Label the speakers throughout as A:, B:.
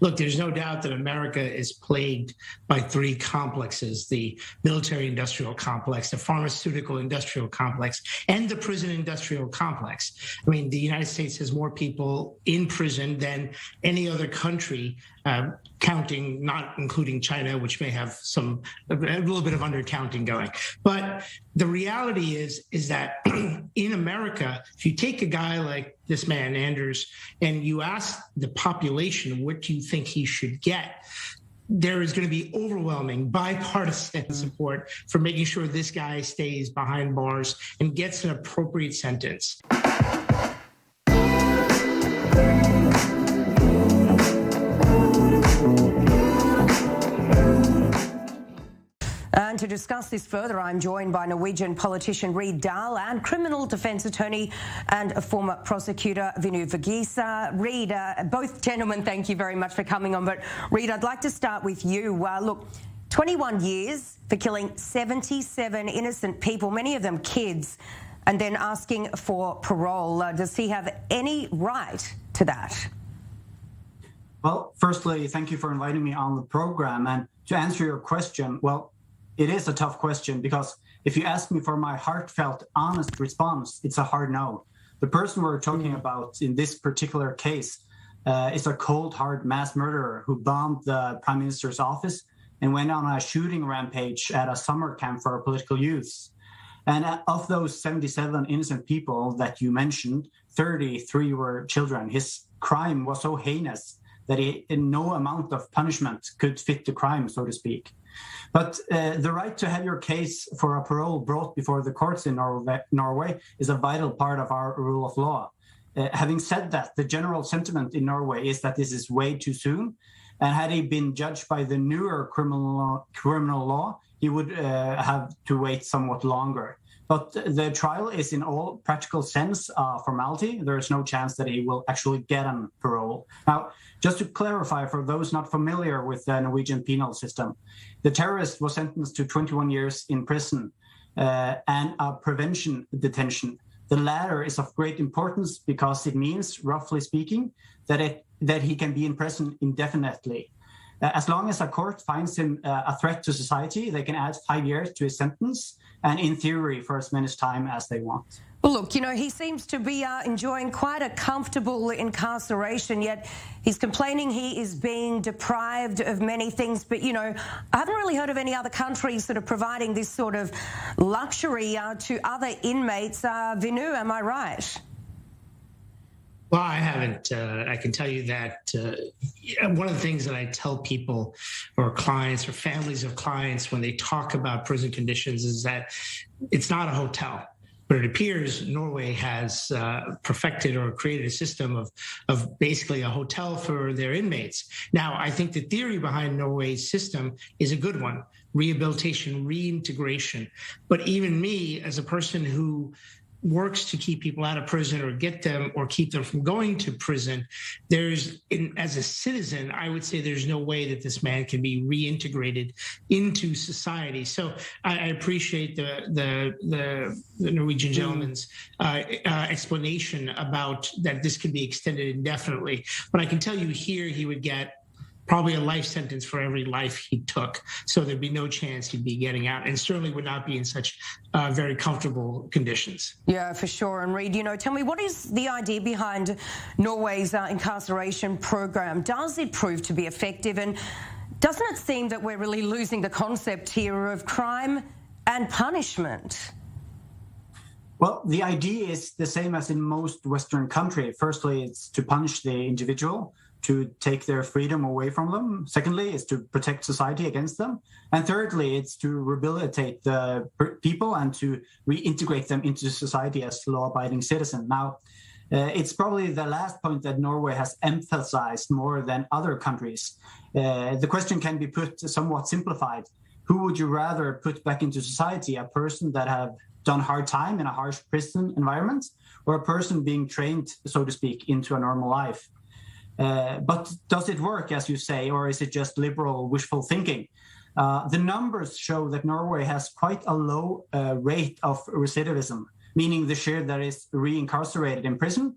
A: Look, there's no doubt that America is plagued by three complexes: the military-industrial complex, the pharmaceutical-industrial complex, and the prison-industrial complex. I mean, the United States has more people in prison than any other country, counting, not including China, which may have a little bit of undercounting going. But the reality is that in America, if you take a guy like this man, Anders, and you ask the population what do you think he should get, there is going to be overwhelming bipartisan support for making sure this guy stays behind bars and gets an appropriate sentence.
B: And to discuss this further, I'm joined by Norwegian politician Reid Dahl and criminal defence attorney and a former prosecutor, Vinoo Varghese. Reid, both gentlemen, thank you very much for coming on. But Reid, I'd like to start with you. Look, 21 years for killing 77 innocent people, many of them kids, and then asking for parole. Does he have any right to that?
C: Well, firstly, thank you for inviting me on the program. And to answer your question, well, it is a tough question because if you ask me for my heartfelt, honest response, it's a hard no. The person we're talking about in this particular case is a cold, hard mass murderer who bombed the Prime Minister's office and went on a shooting rampage at a summer camp for political youths. And of those 77 innocent people that you mentioned, 33 were children. His crime was so heinous that no amount of punishment could fit the crime, so to speak. But the right to have your case for a parole brought before the courts in Norway is a vital part of our rule of law. Having said that, the general sentiment in Norway is that this is way too soon. And had he been judged by the newer criminal law, he would have to wait somewhat longer. But the trial is in all practical sense a formality. There is no chance that he will actually get on parole. Now, just to clarify for those not familiar with the Norwegian penal system, the terrorist was sentenced to 21 years in prison and a prevention detention. The latter is of great importance because it means, roughly speaking, that he can be in prison indefinitely. As long as a court finds him a threat to society, they can add 5 years to his sentence, and in theory, for as much time as they want.
B: Well, look, he seems to be enjoying quite a comfortable incarceration, yet he's complaining he is being deprived of many things. But, I haven't really heard of any other countries sort of providing this sort of luxury to other inmates. Vinoo, am I right?
A: Well, I haven't. I can tell you that one of the things that I tell people or clients or families of clients when they talk about prison conditions is that it's not a hotel. But it appears Norway has perfected or created a system of basically a hotel for their inmates. Now, I think the theory behind Norway's system is a good one: rehabilitation, reintegration. But even me, as a person who works to keep people out of prison or get them or keep them from going to prison, as a citizen, I would say there's no way that this man can be reintegrated into society. So I appreciate the Norwegian gentleman's explanation about that this could be extended indefinitely. But I can tell you here he would get probably a life sentence for every life he took. So there'd be no chance he'd be getting out, and certainly would not be in such very comfortable conditions.
B: Yeah, for sure. And Reid, tell me, what is the idea behind Norway's incarceration program? Does it prove to be effective? And doesn't it seem that we're really losing the concept here of crime and punishment?
C: Well, the idea is the same as in most Western countries. Firstly, it's to punish the individual, to take their freedom away from them. Secondly, is to protect society against them. And thirdly, it's to rehabilitate the people and to reintegrate them into society as law-abiding citizens. Now, it's probably the last point that Norway has emphasized more than other countries. The question can be put somewhat simplified. Who would you rather put back into society? A person that have done hard time in a harsh prison environment, or a person being trained, so to speak, into a normal life? But does it work, as you say, or is it just liberal wishful thinking? The numbers show that Norway has quite a low rate of recidivism, meaning the share that is reincarcerated in prison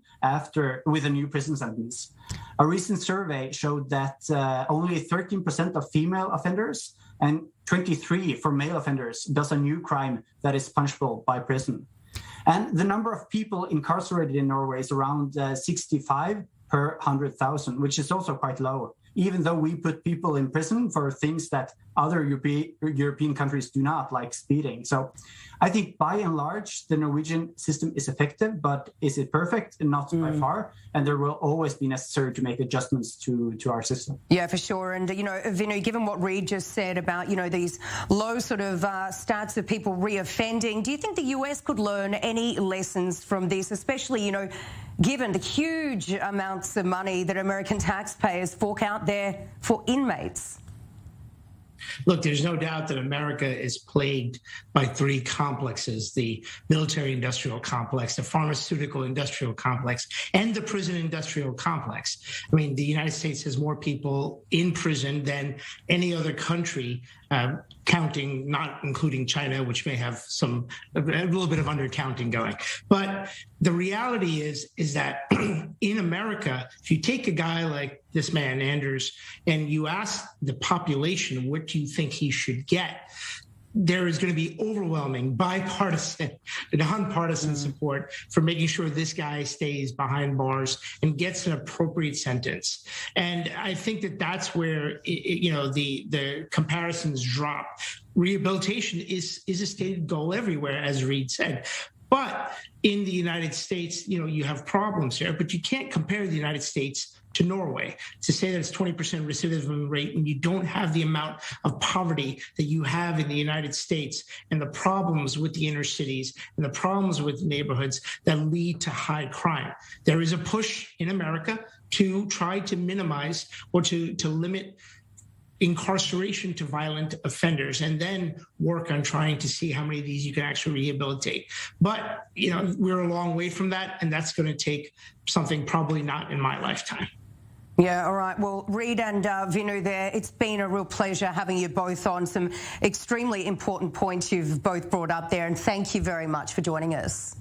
C: with a new prison sentence. A recent survey showed that only 13% of female offenders and 23% for male offenders does a new crime that is punishable by prison. And the number of people incarcerated in Norway is around 65 per 100,000, which is also quite low, even though we put people in prison for things that other European countries do not, like speeding. So I think by and large, the Norwegian system is effective, but is it perfect? Not by far. And there will always be necessary to make adjustments to our system.
B: Yeah, for sure. And, Vinoo, given what Reid just said about, these low sort of stats of people reoffending, do you think the US could learn any lessons from this, especially, given the huge amounts of money that American taxpayers fork out there for inmates?
A: Look, there's no doubt that America is plagued by three complexes: the military-industrial complex, the pharmaceutical-industrial complex, and the prison-industrial complex. I mean, the United States has more people in prison than any other country, counting, not including China, which may have a little bit of undercounting going. But the reality is that in America, if you take a guy like this man, Anders, and you ask the population, what do you think he should get? There is going to be overwhelming bipartisan, nonpartisan support for making sure this guy stays behind bars and gets an appropriate sentence. And I think that that's where the comparisons drop. Rehabilitation is a stated goal everywhere, as Reid said. But in the United States, you have problems here, but you can't compare the United States to Norway. To say that it's 20% recidivism rate when you don't have the amount of poverty that you have in the United States, and the problems with the inner cities and the problems with neighborhoods that lead to high crime. There is a push in America to try to minimize or to limit incarceration to violent offenders, and then work on trying to see how many of these you can actually rehabilitate. But, we're a long way from that, and that's going to take something probably not in my lifetime.
B: Yeah, all right. Well, Reid and Vinoo there, it's been a real pleasure having you both on. Some extremely important points you've both brought up there, and thank you very much for joining us.